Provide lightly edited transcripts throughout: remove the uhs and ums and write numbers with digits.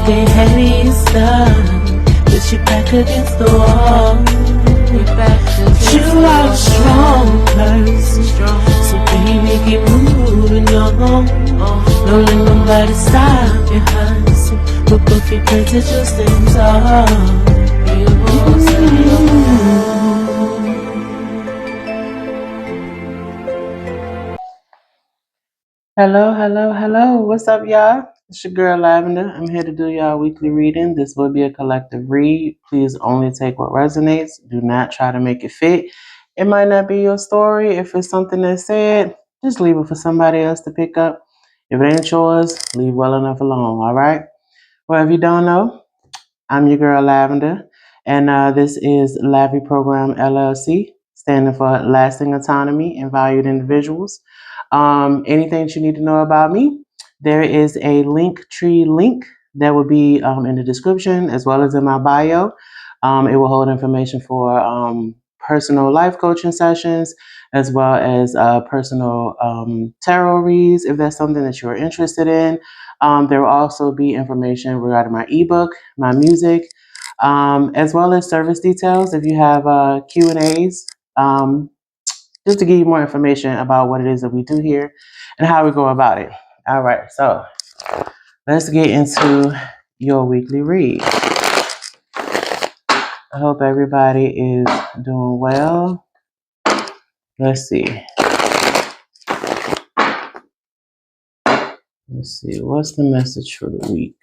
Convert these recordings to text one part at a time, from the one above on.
get heavy and stuff, but you're back against the wall. You are a strong person, so baby keep moving on. Don't let nobody stop your hustle, but both your plans are just things off. Hello, hello, hello. What's up, y'all? It's your girl Lavender. I'm here to do y'all weekly reading. This will be a collective read. Please only take what resonates. Do not try to make it fit. It might not be your story. If it's something that's said, just leave it for somebody else to pick up. If it ain't yours, leave well enough alone, all right? Well, if you don't know, I'm your girl Lavender, and this is LAVI Program LLC, standing for Lasting Autonomy and Valued Individuals. Anything that you need to know about me, there is a Linktree link that will be in the description as well as in my bio. It will hold information for personal life coaching sessions as well as personal tarot reads if that's something that you're interested in. There will also be information regarding my ebook, my music, as well as service details if you have Q&As. Just to give you more information about what it is that we do here and how we go about it. All right, so let's get into your weekly read. I hope everybody is doing well. Let's see. What's the message for the week?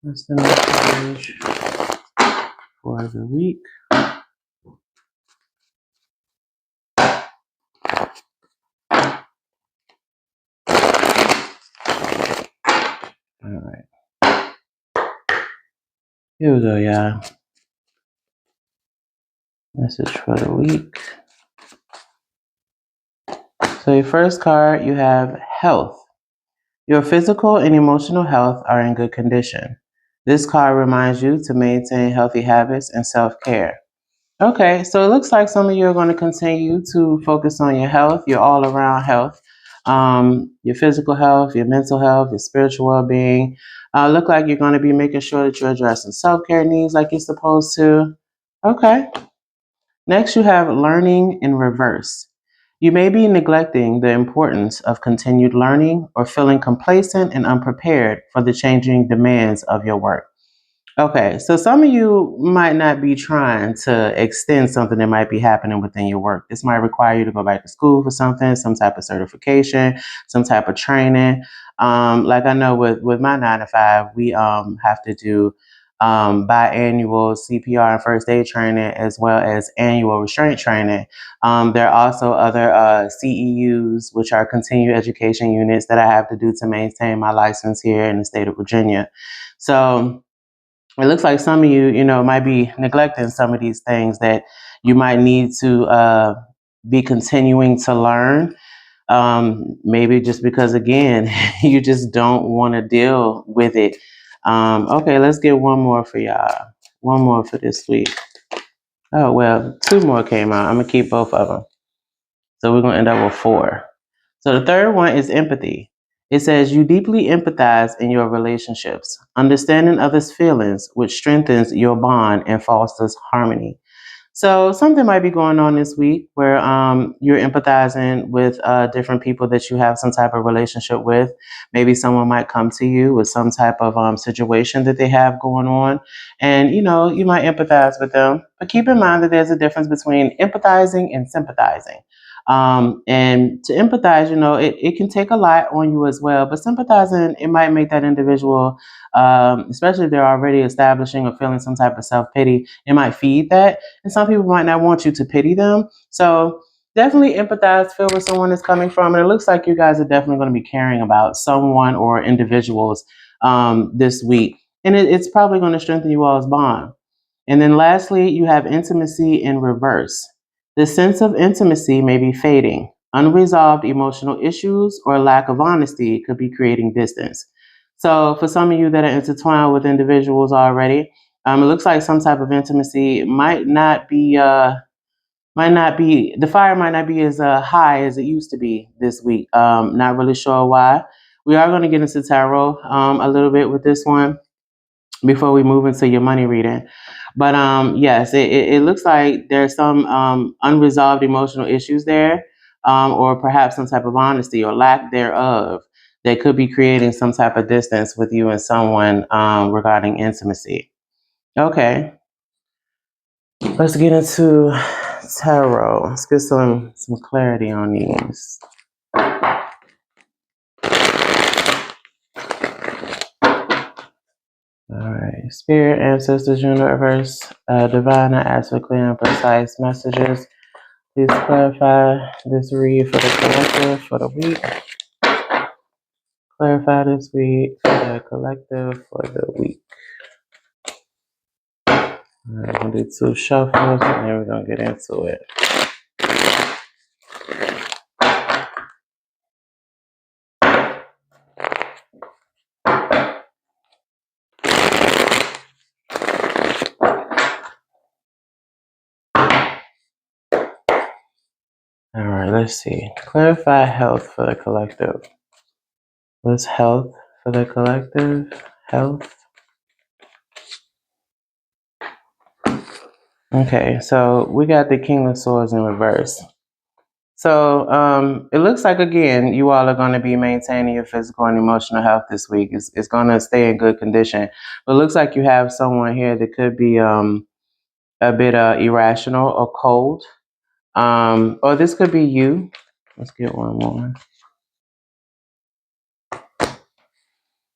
What's the message for the week? All right. Here we go, y'all. Message for the week. So your first card, you have health. Your physical and emotional health are in good condition. This card reminds you to maintain healthy habits and self-care. Okay, so it looks like some of you are going to continue to focus on your health, your all-around health, your physical health, your mental health, your spiritual well-being. Look like you're going to be making sure that you're addressing self-care needs like you're supposed to. Okay. Next, you have learning in reverse. You may be neglecting the importance of continued learning or feeling complacent and unprepared for the changing demands of your work. Okay, so some of you might not be trying to extend something that might be happening within your work. This might require you to go back to school for something, some type of certification, some type of training. Like I know with my 9 to 5, we have to do biannual CPR and first aid training as well as annual restraint training. There are also other CEUs, which are continued education units that I have to do to maintain my license here in the state of Virginia. So it looks like some of you, might be neglecting some of these things that you might need to be continuing to learn. Maybe just because, again, you just don't want to deal with it. Okay, let's get one more for y'all. One more for this week. Oh, well, 2 more came out. I'm going to keep both of them. So we're going to end up with 4. So the third one is empathy. It says you deeply empathize in your relationships, understanding others' feelings, which strengthens your bond and fosters harmony. So something might be going on this week where you're empathizing with different people that you have some type of relationship with. Maybe someone might come to you with some type of situation that they have going on. And, you might empathize with them. But keep in mind that there's a difference between empathizing and sympathizing. And to empathize, it can take a lot on you as well. But sympathizing, it might make that individual, especially if they're already establishing or feeling some type of self-pity, it might feed that. And some people might not want you to pity them. So definitely empathize, feel where someone is coming from. And it looks like you guys are definitely going to be caring about someone or individuals this week. And it's probably going to strengthen you all's bond. And then lastly, you have intimacy in reverse. The sense of intimacy may be fading. Unresolved emotional issues or lack of honesty could be creating distance. So for some of you that are intertwined with individuals already, it looks like some type of intimacy might not be, the fire might not be as high as it used to be this week. Not really sure why. We are going to get into tarot a little bit with this one before we move into your money reading. But yes, it looks like there's some unresolved emotional issues there, or perhaps some type of honesty or lack thereof that could be creating some type of distance with you and someone regarding intimacy. Okay, let's get into tarot. Let's get some clarity on these. All right, Spirit, Ancestors, Universe, Divine, I ask for clear and precise messages. Please clarify this read for the collective for the week. Clarify this week for the collective for the week. All right, we're going to do 2 shuffles and then we're going to get into it. All right, let's see. Clarify health for the collective. What's health for the collective? Health. Okay, so we got the King of Swords in reverse. So it looks like, again, you all are going to be maintaining your physical and emotional health this week. It's going to stay in good condition. But it looks like you have someone here that could be a bit irrational or cold. Or this could be you. Let's get one more.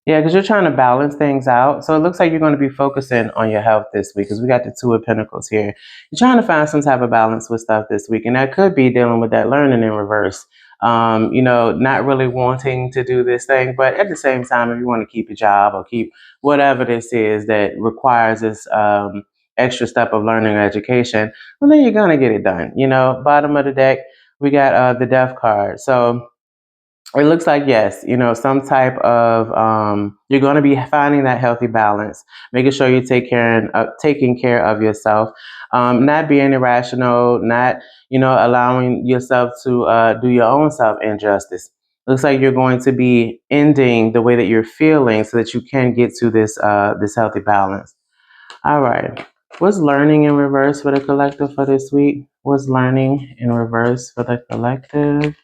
Yeah, because you're trying to balance things out. So it looks like you're going to be focusing on your health this week because we got the 2 of Pentacles here. You're trying to find some type of balance with stuff this week. And that could be dealing with that learning in reverse. Not really wanting to do this thing. But at the same time, if you want to keep a job or keep whatever this is that requires this extra step of learning or education, well, then you're going to get it done. Bottom of the deck, we got the Death card. So it looks like, yes, some type of, you're going to be finding that healthy balance, making sure you're taking care of yourself, not being irrational, not, allowing yourself to do your own self injustice. Looks like you're going to be ending the way that you're feeling so that you can get to this healthy balance. All right. What's learning in reverse for the collective for this week? What's learning in reverse for the collective?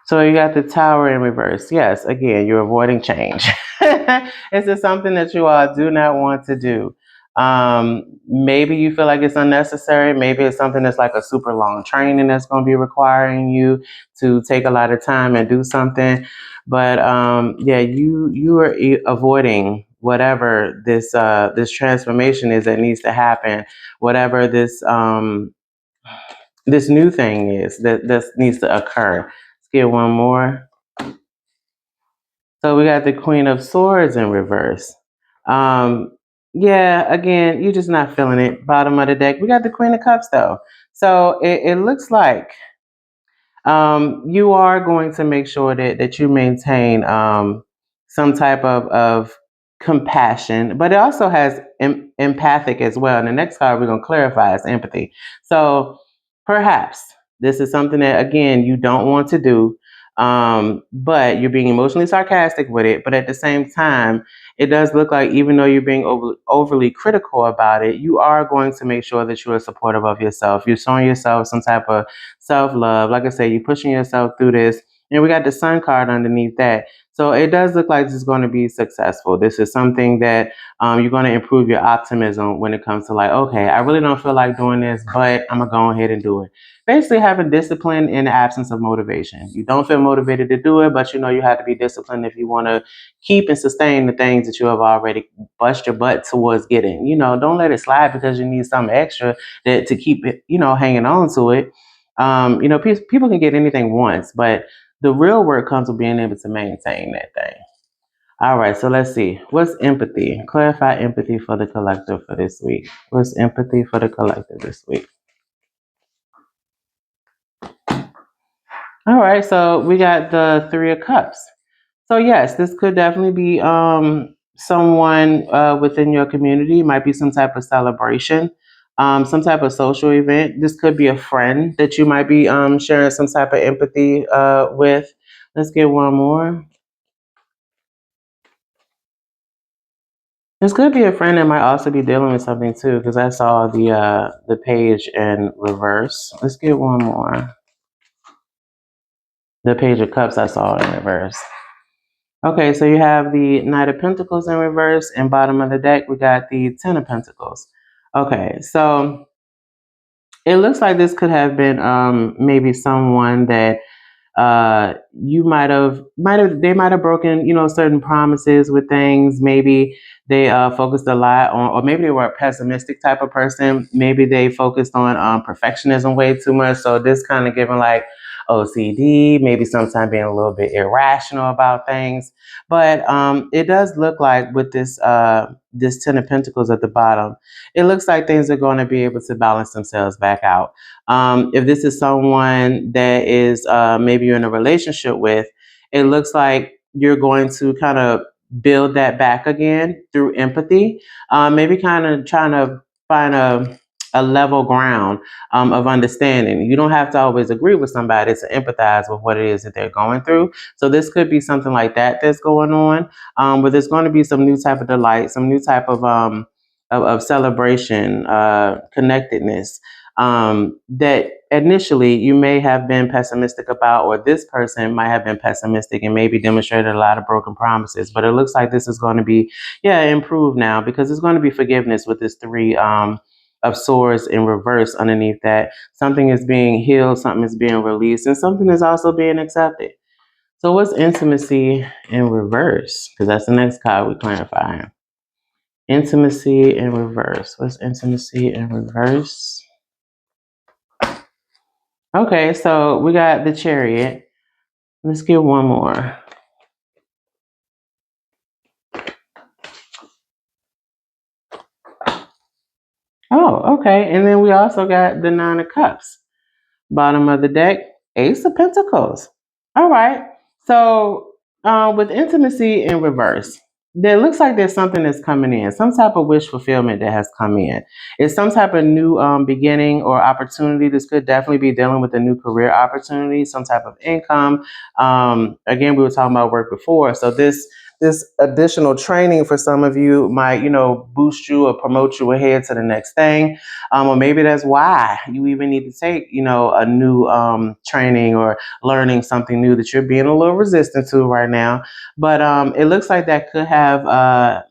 So you got the Tower in reverse. Yes, again, you're avoiding change. This is something that you all do not want to do. Maybe you feel like it's unnecessary. Maybe it's something that's like a super long training that's going to be requiring you to take a lot of time and do something. But yeah, you are avoiding whatever this transformation is that needs to happen. Whatever this new thing is that needs to occur. Let's get one more. So we got the Queen of Swords in reverse. Yeah, again, you're just not feeling it. Bottom of the deck. We got the Queen of Cups though. So it looks like you are going to make sure that you maintain some type of compassion, but it also has empathic as well. And the next card we're going to clarify is empathy. So perhaps this is something that, again, you don't want to do, but you're being emotionally sarcastic with it. But at the same time, it does look like even though you're being overly critical about it, you are going to make sure that you are supportive of yourself. You're showing yourself some type of self-love. Like I said, you're pushing yourself through this. And we got the Sun card underneath that. So it does look like this is going to be successful. This is something that you're going to improve your optimism when it comes to like, okay, I really don't feel like doing this, but I'm going to go ahead and do it. Basically having discipline in the absence of motivation. You don't feel motivated to do it, but you have to be disciplined if you want to keep and sustain the things that you have already bust your butt towards getting. Don't let it slide because you need something extra to keep it, hanging on to it. People can get anything once, but the real work comes with being able to maintain that thing. All right, so let's see. What's empathy? Clarify empathy for the collective for this week. What's empathy for the collective this week? All right, so we got the 3 of Cups. So yes, this could definitely be someone within your community. It might be some type of celebration. some type of social event. This could be a friend that you might be sharing some type of empathy with. Let's get one more. This could be a friend that might also be dealing with something too, because I saw the page in reverse. Let's get one more. The Page of Cups I saw in reverse. Okay, so you have the Knight of Pentacles in reverse, and bottom of the deck we got the Ten of Pentacles. Okay, so it looks like this could have been maybe someone that you they might have broken, certain promises with things. Maybe they focused a lot on, or maybe they were a pessimistic type of person. Maybe they focused on perfectionism way too much. So this kind of giving like OCD, maybe sometimes being a little bit irrational about things. But it does look like with this Ten of Pentacles at the bottom, it looks like things are going to be able to balance themselves back out. If this is someone that is maybe you're in a relationship with, it looks like you're going to kind of build that back again through empathy. Maybe kind of trying to find a level ground of understanding. You don't have to always agree with somebody to empathize with what it is that they're going through. So this could be something like that that's going on, but there's going to be some new type of delight, some new type of celebration, connectedness that initially you may have been pessimistic about, or this person might have been pessimistic and maybe demonstrated a lot of broken promises. But it looks like this is going to be, improved now, because it's going to be forgiveness with this Three of Swords in reverse underneath that. Something is being healed, something is being released, and something is also being accepted. So what's intimacy in reverse? Because that's the next card we're clarifying. Intimacy in reverse. What's intimacy in reverse? Okay, so we got the Chariot. Let's get one more. Oh, okay. And then we also got the Nine of Cups. Bottom of the deck, Ace of Pentacles. All right. So with intimacy in reverse, there looks like there's something that's coming in, some type of wish fulfillment that has come in. It's some type of new beginning or opportunity. This could definitely be dealing with a new career opportunity, some type of income. Again, we were talking about work before. So this additional training for some of you might, boost you or promote you ahead to the next thing. Or maybe that's why you even need to take, a new training or learning something new that you're being a little resistant to right now. But it looks like that could have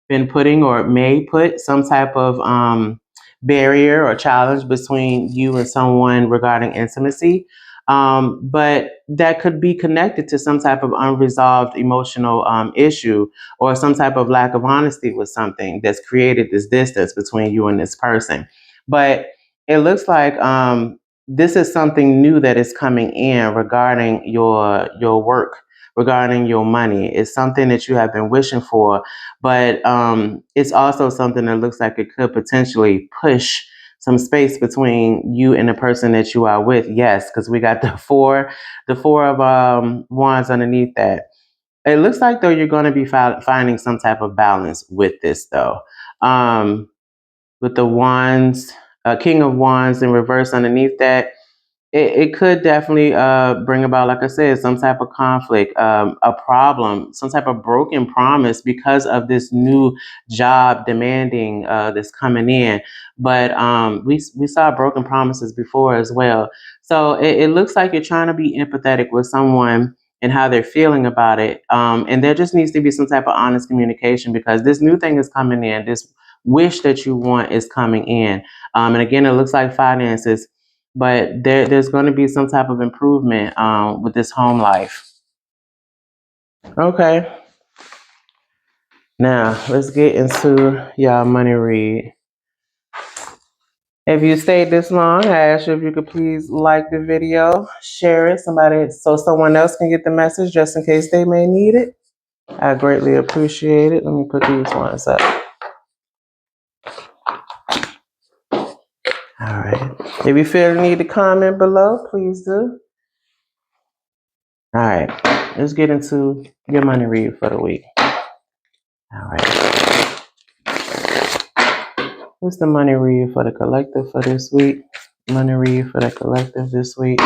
been putting or may put some type of barrier or challenge between you and someone regarding intimacy. But that could be connected to some type of unresolved emotional issue, or some type of lack of honesty with something that's created this distance between you and this person. But it looks like this is something new that is coming in regarding your work, regarding your money. It's something that you have been wishing for, but it's also something that looks like it could potentially push some space between you and the person that you are with. Yes, because we got the four of wands underneath that. It looks like though you're going to be finding some type of balance with this though. With the wands, King of Wands in reverse underneath that, it could definitely bring about, like I said, some type of conflict, a problem, some type of broken promise because of this new job demanding that's coming in. But we saw broken promises before as well. So it looks like you're trying to be empathetic with someone and how they're feeling about it. And there just needs to be some type of honest communication, because this new thing is coming in. This wish that you want is coming in. And again, it looks like finances, but there's going to be some type of improvement with this home life. Okay. Now, let's get into y'all money read. If you stayed this long, I ask you if you could please like the video, share it, so someone else can get the message just in case they may need it. I greatly appreciate it. Let me put these ones up. All right. If you feel the need to comment below, please do. All right. Let's get into your money read for the week. All right. What's the money read for the collective for this week? Money read for the collective this week.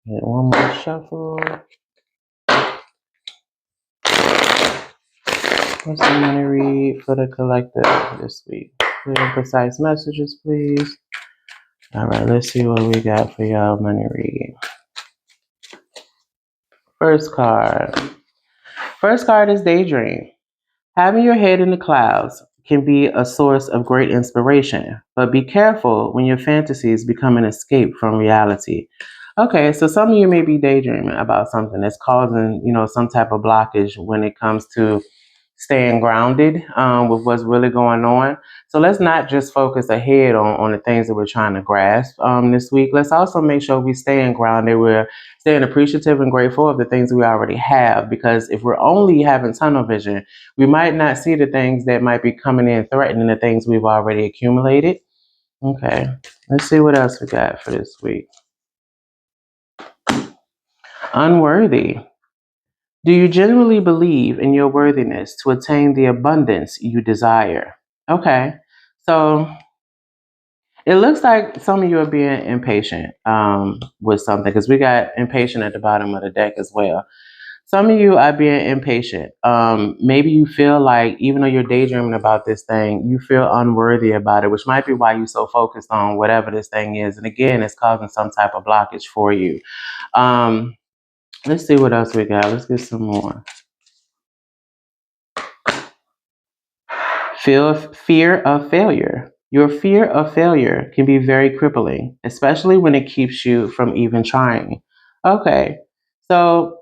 Get one more shuffle. What's the money read for the collective this week? Clear and precise messages, please. All right, let's see what we got for y'all money read. First card. First card is Daydream. Having your head in the clouds can be a source of great inspiration, but be careful when your fantasies become an escape from reality. Okay, so some of you may be daydreaming about something that's causing, some type of blockage when it comes to staying grounded with what's really going on. So let's not just focus ahead on the things that we're trying to grasp this week. Let's also make sure we staying grounded. We're staying appreciative and grateful of the things we already have, because if we're only having tunnel vision, we might not see the things that might be coming in threatening the things we've already accumulated. Okay, let's see what else we got for this week. Unworthy. Do you genuinely believe in your worthiness to attain the abundance you desire? Okay, so it looks like some of you are being impatient with something, because we got impatient at the bottom of the deck as well. Some of you are being impatient. Maybe you feel like, even though you're daydreaming about this thing, you feel unworthy about it, which might be why you're so focused on whatever this thing is. And again, it's causing some type of blockage for you. Let's see what else we got. Let's get some more. Fear of failure. Your fear of failure can be very crippling, especially when it keeps you from even trying. Okay, so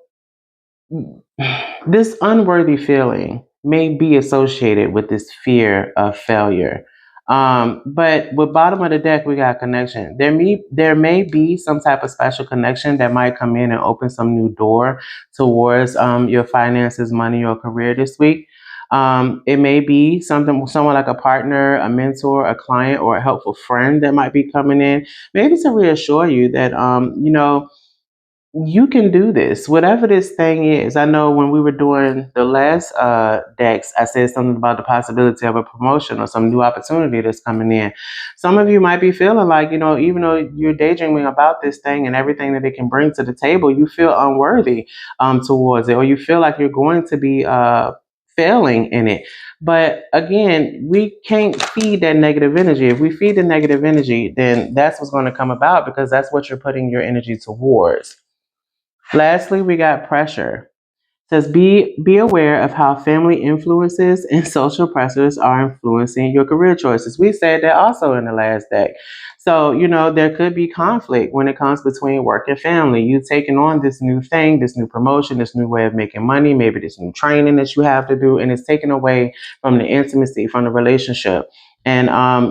this unworthy feeling may be associated with this fear of failure. But with bottom of the deck, we got connection. There may be some type of special connection that might come in and open some new door towards your finances, money, or career this week. It may be someone like a partner, a mentor, a client, or a helpful friend that might be coming in, maybe to reassure you that you can do this, whatever this thing is. I know when we were doing the last decks, I said something about the possibility of a promotion or some new opportunity that's coming in. Some of you might be feeling like, even though you're daydreaming about this thing and everything that it can bring to the table, you feel unworthy towards it, or you feel like you're going to be failing in it. But again, we can't feed that negative energy. If we feed the negative energy, then that's what's going to come about, because that's what you're putting your energy towards. Lastly, we got pressure. It says be aware of how family influences and social pressures are influencing your career choices. We said that also in the last deck. So, there could be conflict when it comes between work and family. You taking on this new thing, this new promotion, this new way of making money, maybe this new training that you have to do, and it's taken away from the intimacy, from the relationship. And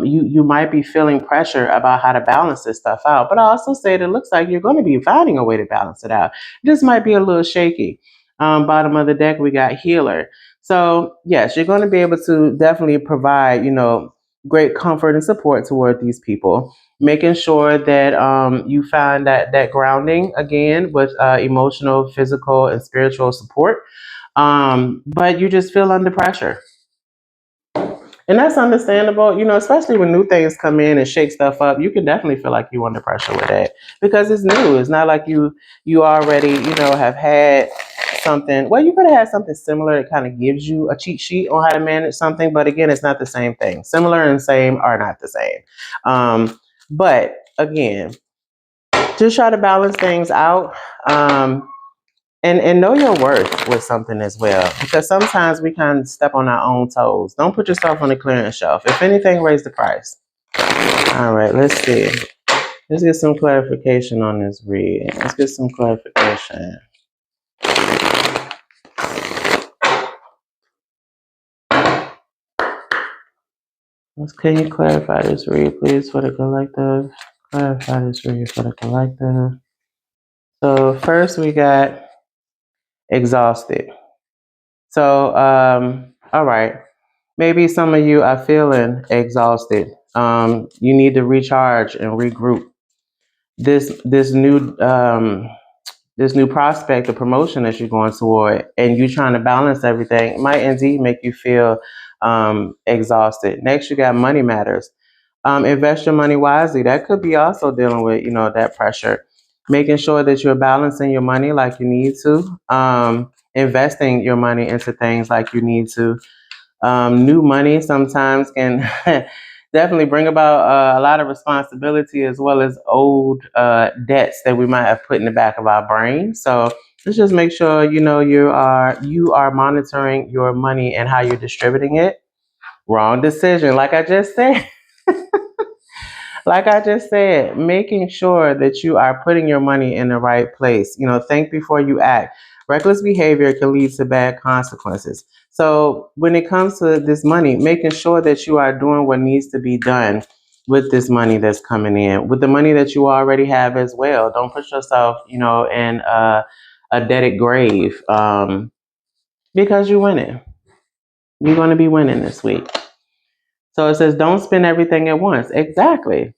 you might be feeling pressure about how to balance this stuff out. But I also said it looks like you're going to be finding a way to balance it out. This might be a little shaky. Bottom of the deck, we got healer. So yes, you're going to be able to definitely provide, great comfort and support toward these people, making sure that you find that grounding again with emotional, physical, and spiritual support. But you just feel under pressure. And that's understandable, especially when new things come in and shake stuff up. You can definitely feel like you're under pressure with that, because it's new. It's not like you already, have had something. Well, you could have had something similar that kind of gives you a cheat sheet on how to manage something, but again, it's not the same thing. Similar and same are not the same. But again, just try to balance things out. And know your worth with something as well, because sometimes we kind of step on our own toes. Don't put yourself on the clearance shelf. If anything, raise the price. All right, let's see. Let's get some clarification on this read. Let's get some clarification. Can you clarify this read, please, for the collective? Clarify this read for the collective. So first we got exhausted. So, all right. Maybe some of you are feeling exhausted. You need to recharge and regroup. This new this new prospect or promotion that you're going toward, and you're trying to balance everything, it might indeed make you feel exhausted. Next, you got money matters. Invest your money wisely. That could be also dealing with, that pressure. Making sure that you're balancing your money like you need to. Investing your money into things like you need to. New money sometimes can definitely bring about a lot of responsibility, as well as old debts that we might have put in the back of our brain. So let's just make sure you are monitoring your money and how you're distributing it. Wrong decision, like I just said. Like I just said, making sure that you are putting your money in the right place. Think before you act. Reckless behavior can lead to bad consequences. So when it comes to this money, making sure that you are doing what needs to be done with this money that's coming in, with the money that you already have as well. Don't put yourself, in a debted grave, because you're winning. You're going to be winning this week. So it says, don't spend everything at once. Exactly.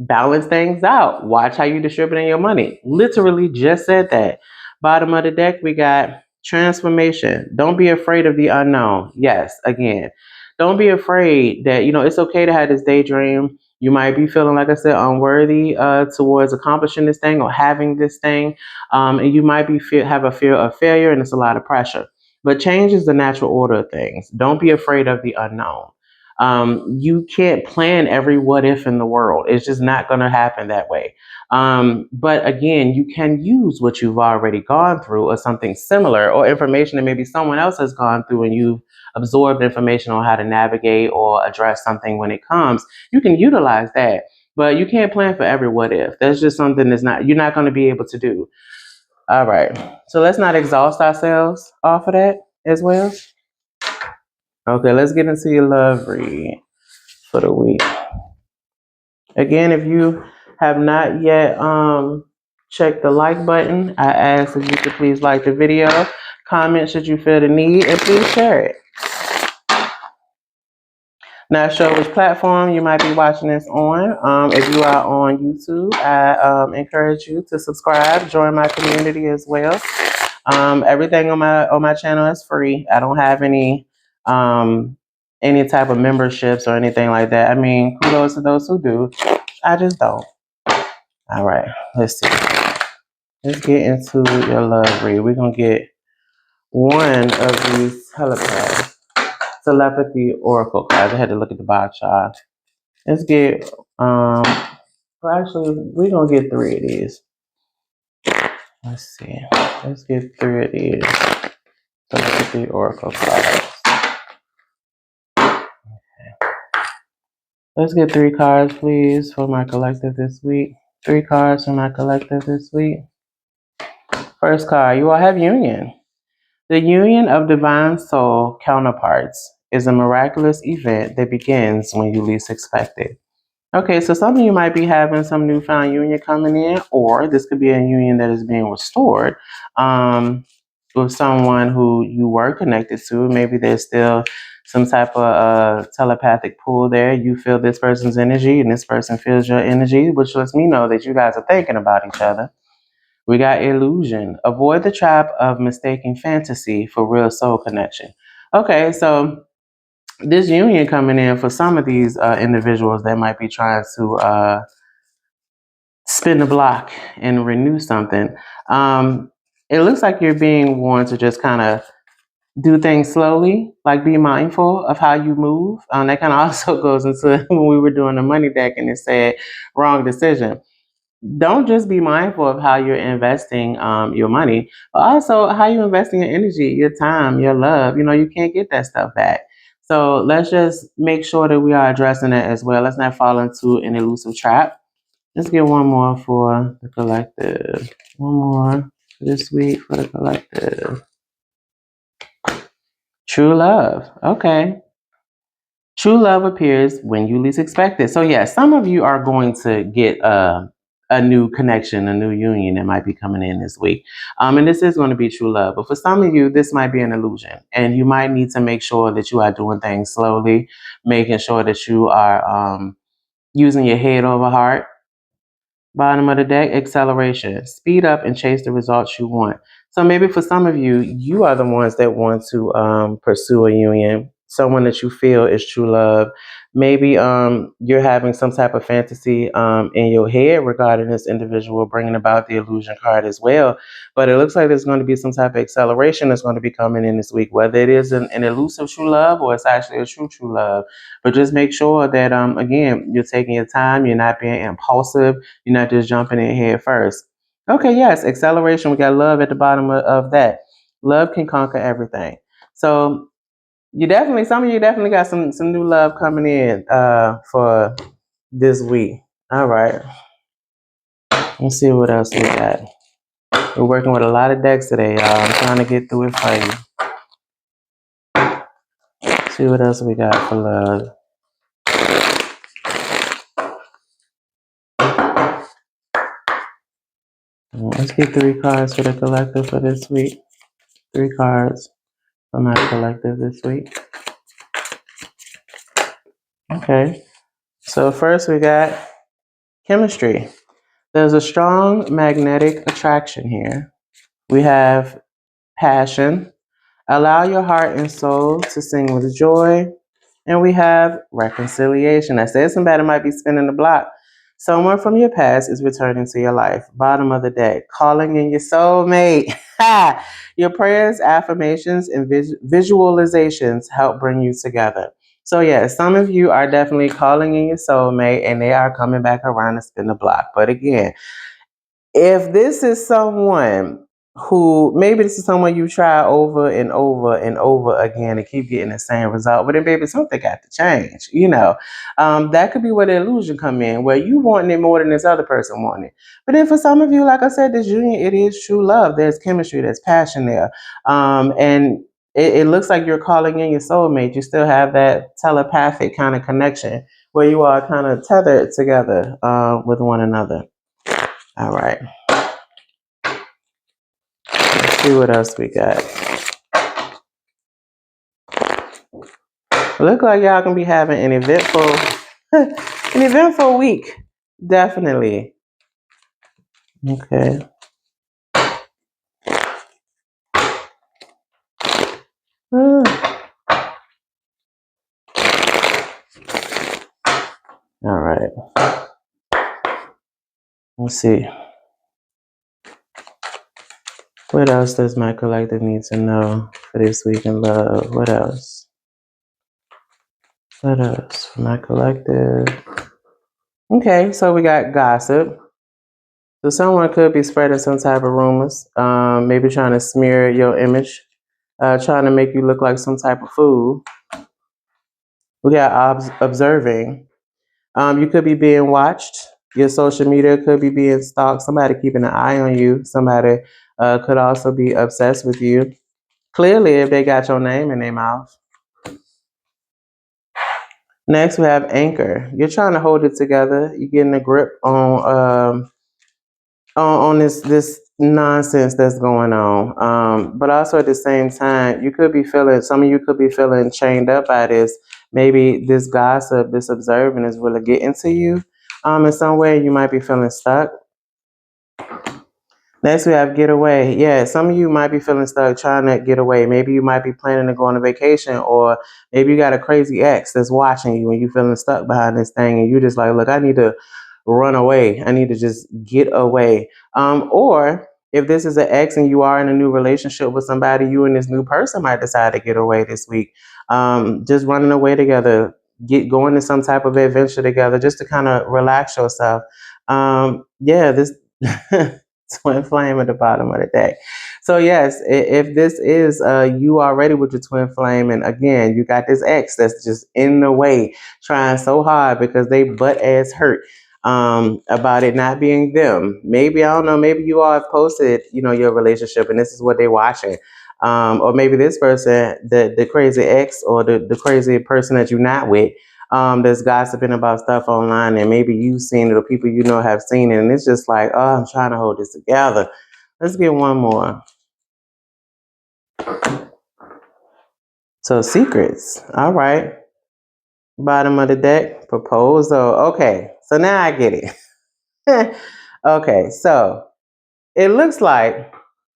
Balance things out. Watch how you're distributing your money. Literally just said that. Bottom of the deck, we got transformation. Don't be afraid of the unknown. Yes, again. Don't be afraid that, it's okay to have this daydream. You might be feeling, like I said, unworthy towards accomplishing this thing or having this thing. And you might have a fear of failure, and it's a lot of pressure. But change is the natural order of things. Don't be afraid of the unknown. You can't plan every what if in the world. It's just not going to happen that way. But again, you can use what you've already gone through or something similar, or information that maybe someone else has gone through, and you've absorbed information on how to navigate or address something when it comes. You can utilize that, but you can't plan for every what if. That's just something you're not going to be able to do. All right. So let's not exhaust ourselves off of that as well. Okay, let's get into your love read for the week. Again, if you have not yet checked the like button, I ask if you could please like the video, comment should you feel the need, and please share it. Not sure which platform you might be watching this on. If you are on YouTube, I encourage you to subscribe, join my community as well. Everything on my channel is free. I don't have any type of memberships or anything like that. I mean, kudos to those who do. I just don't. All right, let's see. Let's get into your love read. We're going to get one of these telepathy oracle cards. I had to look at the box, y'all. Let's get, actually, we're going to get 3 of these. Let's see. Let's get 3 of these telepathy oracle cards. Okay. Let's get 3 cards, please, for my collective this week. 3 cards for my collective this week. First card, you all have union. The union of divine soul counterparts is a miraculous event that begins when you least expect it. Okay, so some of you might be having some newfound union coming in, or this could be a union that is being restored with someone who you were connected to. Maybe there's still some type of telepathic pull there. You feel this person's energy, and this person feels your energy, which lets me know that you guys are thinking about each other. We got illusion. Avoid the trap of mistaking fantasy for real soul connection. Okay, so this union coming in for some of these individuals that might be trying to spin the block and renew something. It looks like you're being warned to just kind of do things slowly, like be mindful of how you move. That kind of also goes into when we were doing the money deck and it said wrong decision. Don't just be mindful of how you're investing your money, but also how you're investing your energy, your time, your love. You can't get that stuff back. So let's just make sure that we are addressing it as well. Let's not fall into an elusive trap. Let's get one more for the collective. One more this week for the collective. True love. Okay. True love appears when you least expect it. So yeah, some of you are going to get a new connection, a new union that might be coming in this week. And this is going to be true love. But for some of you, this might be an illusion. And you might need to make sure that you are doing things slowly, making sure that you are using your head over heart. Bottom of the deck, acceleration. Speed up and chase the results you want. So maybe for some of you, you are the ones that want to pursue a union, someone that you feel is true love. Maybe you're having some type of fantasy in your head regarding this individual, bringing about the illusion card as well. But it looks like there's going to be some type of acceleration that's going to be coming in this week, whether it is an elusive true love or it's actually a true love. But just make sure that, again, you're taking your time, you're not being impulsive, you're not just jumping in head first. Okay, yes, acceleration. We got love at the bottom of that. Love can conquer everything. So some of you definitely got some new love coming in for this week. All right. Let's see what else we got. We're working with a lot of decks today, y'all. I'm trying to get through it for you. See what else we got for love. Let's get 3 cards for the collective for this week. 3 cards for my collective this week. Okay. So first we got chemistry. There's a strong magnetic attraction here. We have passion. Allow your heart and soul to sing with joy. And we have reconciliation. I said somebody might be spinning the block. Someone from your past is returning to your life. Bottom of the deck, calling in your soulmate. Your prayers, affirmations, and visualizations help bring you together. So yeah, some of you are definitely calling in your soulmate and they are coming back around to spin the block. But again, if this is someone who maybe this is someone you try over and over and over again and keep getting the same result, but then baby something got to change, that could be where the illusion come in, where you want it more than this other person want it. But then for some of you, like I said, this union, it is true love. There's chemistry, there's passion there, and it looks like you're calling in your soulmate. You still have that telepathic kind of connection where you are kind of tethered together with one another. All right. Let's see what else we got. Look like y'all gonna be having an eventful week. Definitely. Okay. All right. Let's see. What else does my collective need to know for this week in love? What else? What else for my collective? Okay, so we got gossip. So someone could be spreading some type of rumors, maybe trying to smear your image, trying to make you look like some type of fool. We got observing. You could be being watched. Your social media could be being stalked. Somebody keeping an eye on you. Somebody could also be obsessed with you. Clearly, if they got your name in their mouth. Next, we have anchor. You're trying to hold it together. You're getting a grip on this nonsense that's going on. But also at the same time, some of you could be feeling chained up by this. Maybe this gossip, this observing is really getting to you. In some way, you might be feeling stuck. Next, we have get away. Yeah, some of you might be feeling stuck trying to get away. Maybe you might be planning to go on a vacation, or maybe you got a crazy ex that's watching you and you feeling stuck behind this thing and you just like, look, I need to run away. I need to just get away. Or if this is an ex and you are in a new relationship with somebody, you and this new person might decide to get away this week. Just running away together, going to some type of adventure together just to kind of relax yourself. This twin flame at the bottom of the deck. So yes, if this is you already with your twin flame, and again you got this ex that's just in the way, trying so hard because they butt ass hurt about it not being them. Maybe I don't know. Maybe you all have posted, your relationship, and this is what they're watching. Or maybe this person, the crazy ex, or the crazy person that you're not with, that's gossiping about stuff online, and maybe you've seen it or people you know have seen it, and it's just like, oh, I'm trying to hold this together. Let's get one more. So secrets. All right. Bottom of the deck, proposal. Okay, so now I get it. Okay, so it looks like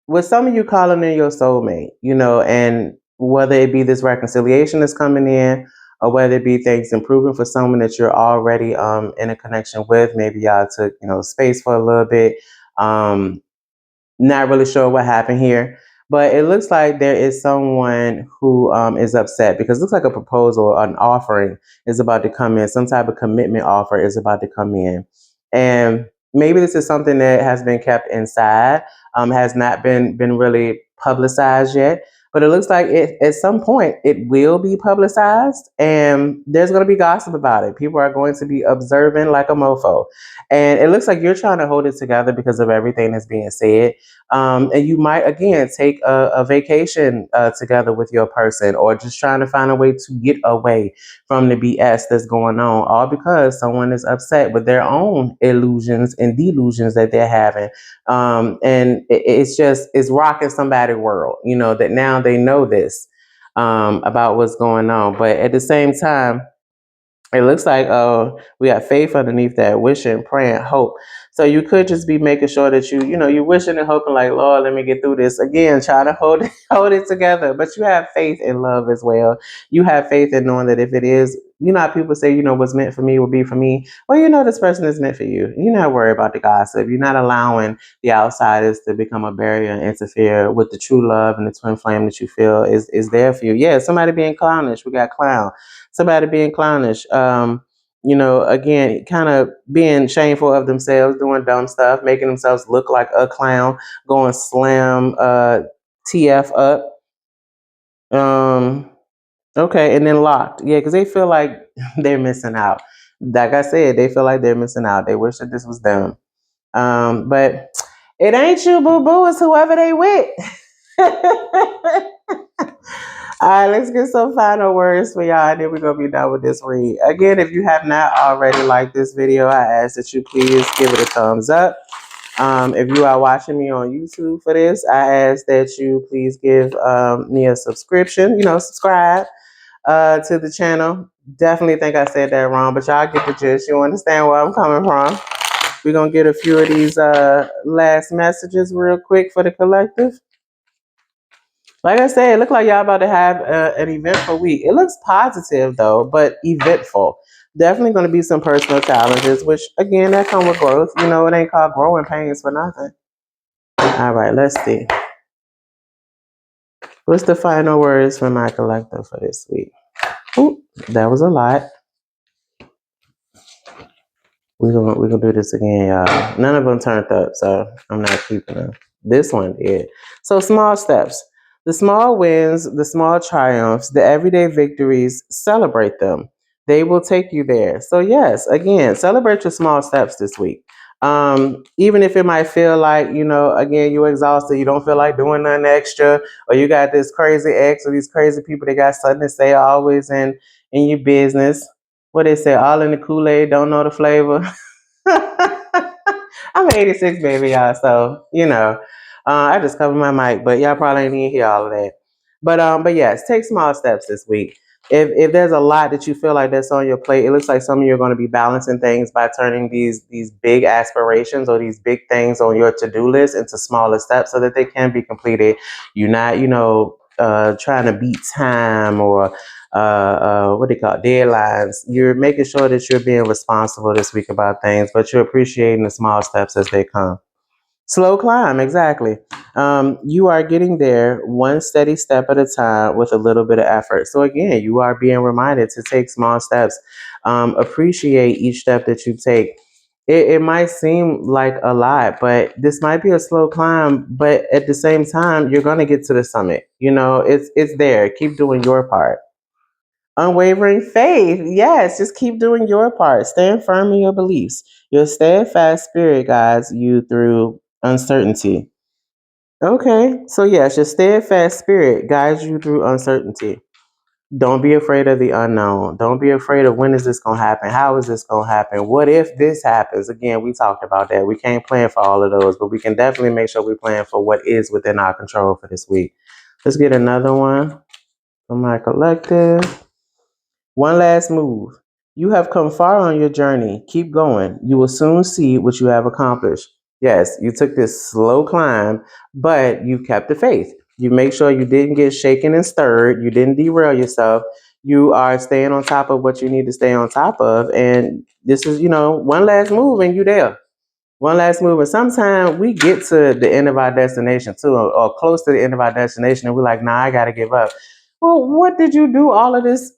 with some of you calling in your soulmate, and whether it be this reconciliation that's coming in or whether it be things improving for someone that you're already in a connection with, maybe y'all took, space for a little bit. Not really sure what happened here, but it looks like there is someone who is upset because it looks like a proposal, an offering is about to come in. Some type of commitment offer is about to come in. And maybe this is something that has been kept inside, has not been really publicized yet. But it looks like at some point it will be publicized and there's going to be gossip about it. People are going to be observing like a mofo. And it looks like you're trying to hold it together because of everything that's being said. And you might, again, take a vacation together with your person or just trying to find a way to get away from the BS that's going on, all because someone is upset with their own illusions and delusions that they're having. And it's rocking somebody's world, that now they know this about what's going on. But at the same time, it looks like we have faith underneath that, wishing, praying, hope. So you could just be making sure that you're wishing and hoping, like, Lord, let me get through this. Again, try to hold it together. But you have faith in love as well. You have faith in knowing that if it is, how people say, what's meant for me will be for me. Well, this person is meant for you. You're not worried about the gossip. You're not allowing the outsiders to become a barrier and interfere with the true love and the twin flame that you feel is there for you. Yeah, somebody being clownish. We got clown. Somebody being clownish. Again, kind of being shameful of themselves, doing dumb stuff, making themselves look like a clown, going slam TF up. Okay, and then locked. Yeah, because they feel like they're missing out. Like I said, they feel like they're missing out. They wish that this was them. But it ain't you, boo boo. It's whoever they with. All right, let's get some final words for y'all, and then we're going to be done with this read. Again, if you have not already liked this video, I ask that you please give it a thumbs up. If you are watching me on YouTube for this, I ask that you please give me a subscription, subscribe to the channel. Definitely think I said that wrong, but y'all get the gist. You understand where I'm coming from. We're going to get a few of these last messages real quick for the collective. Like I said, it looks like y'all about to have an eventful week. It looks positive though, but eventful. Definitely going to be some personal challenges, which again, that come with growth. It ain't called growing pains for nothing. All right, let's see. What's the final words from my collective for this week? Ooh, that was a lot. We're gonna do this again, y'all. None of them turned up, so I'm not keeping them. This one did. So small steps. The small wins, the small triumphs, the everyday victories, celebrate them. They will take you there. So yes, again, celebrate your small steps this week. Even if it might feel like, again, you're exhausted, you don't feel like doing nothing extra, or you got this crazy ex or these crazy people that got something to say always in your business. What they say, all in the Kool-Aid, don't know the flavor. I'm 86, baby, y'all. So, I just covered my mic, but y'all probably ain't even hear all of that. But yes, take small steps this week. If there's a lot that you feel like that's on your plate, it looks like some of you are going to be balancing things by turning these big aspirations or these big things on your to-do list into smaller steps so that they can be completed. You're not, trying to beat time or what do you call it, deadlines. You're making sure that you're being responsible this week about things, but you're appreciating the small steps as they come. Slow climb, exactly. You are getting there one steady step at a time with a little bit of effort. So again, you are being reminded to take small steps. Appreciate each step that you take. It might seem like a lot, but this might be a slow climb. But at the same time, you're going to get to the summit. It's there. Keep doing your part. Unwavering faith. Yes, just keep doing your part. Stand firm in your beliefs. Your steadfast spirit guides you through uncertainty. Okay, so yes, your steadfast spirit guides you through uncertainty. Don't be afraid of the unknown. Don't be afraid of when is this going to happen? How is this going to happen? What if this happens? Again, we talked about that. We can't plan for all of those, but we can definitely make sure we plan for what is within our control for this week. Let's get another one from my collective. One last move. You have come far on your journey. Keep going. You will soon see what you have accomplished. Yes, you took this slow climb, but you kept the faith. You make sure you didn't get shaken and stirred. You didn't derail yourself. You are staying on top of what you need to stay on top of. And this is, one last move and you there. One last move. And sometimes we get to the end of our destination too, or close to the end of our destination, and we're like, nah, I got to give up. Well, what did you do all of this,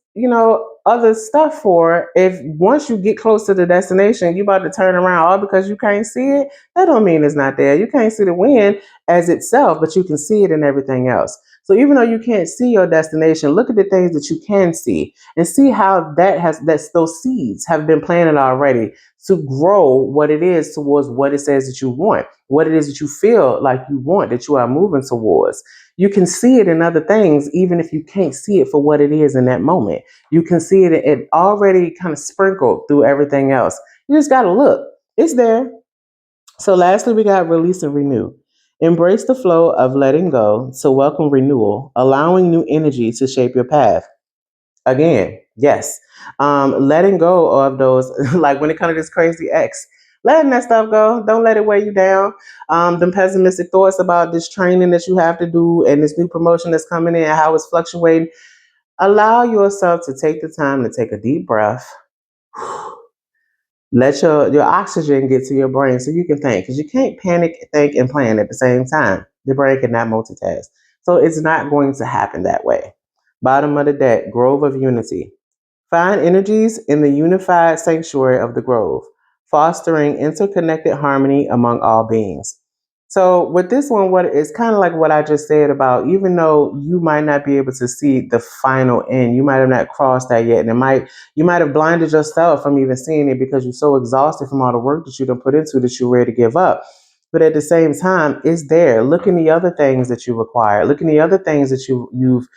other stuff for? If once you get close to the destination, you about to turn around all because you can't see it, that don't mean it's not there. You can't see the win as itself, but you can see it in everything else. So even though you can't see your destination, look at the things that you can see and see how those seeds have been planted already to grow what it is towards what it says that you want, what it is that you feel like you want, that you are moving towards. You can see it in other things, even if you can't see it for what it is in that moment. You can see it already kind of sprinkled through everything else. You just got to look. It's there. So lastly, we got release and renew. Embrace the flow of letting go to welcome renewal, allowing new energy to shape your path. Again, yes. Letting go of those, like when it comes to this crazy ex, letting that stuff go. Don't let it weigh you down. Them pessimistic thoughts about this training that you have to do and this new promotion that's coming in and how it's fluctuating. Allow yourself to take the time to take a deep breath. Let your oxygen get to your brain so you can think, because you can't panic, think, and plan at the same time. The brain cannot multitask. So it's not going to happen that way. Bottom of the deck, Grove of Unity. Find energies in the unified sanctuary of the grove, fostering interconnected harmony among all beings. So with this one, what it's kind of like what I just said about, even though you might not be able to see the final end, you might have not crossed that yet, and you might have blinded yourself from even seeing it because you're so exhausted from all the work that you done put into that you're ready to give up. But at the same time, it's there. Look in the other things that you require. Look in the other things that you've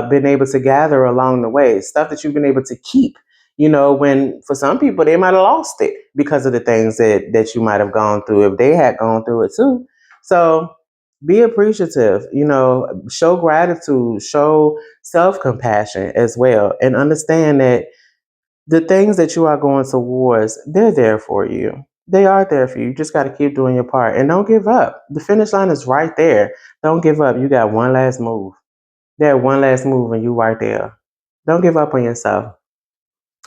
been able to gather along the way. Stuff that you've been able to keep. When for some people they might have lost it because of the things that you might have gone through if they had gone through it too. So be appreciative. Show gratitude. Show self-compassion as well, and understand that the things that you are going towards, they're there for you. They are there for you. You just got to keep doing your part and don't give up. The finish line is right there. Don't give up. You got one last move. That one last move and you right there. Don't give up on yourself.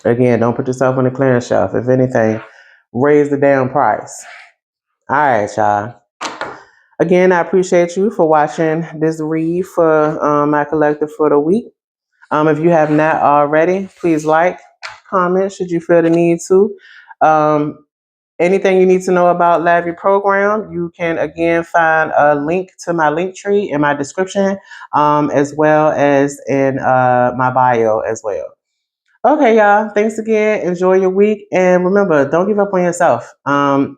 Again, don't put yourself on the clearance shelf. If anything, raise the damn price. All right, y'all. Again, I appreciate you for watching this read for my collective for the week. If you have not already, please like, comment should you feel the need to. Anything you need to know about LAVI Program, you can again find a link to my link tree in my description, as well as in my bio as well. Okay, y'all. Thanks again. Enjoy your week. And remember, don't give up on yourself.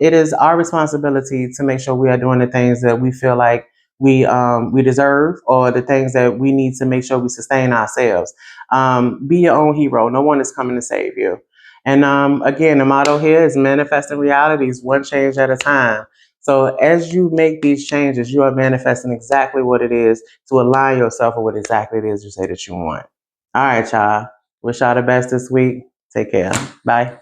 It is our responsibility to make sure we are doing the things that we feel like we deserve, or the things that we need to make sure we sustain ourselves. Be your own hero. No one is coming to save you. And again, the motto here is manifesting realities one change at a time. So as you make these changes, you are manifesting exactly what it is to align yourself with what exactly it is you say that you want. All right, y'all. Wish y'all the best this week. Take care. Bye.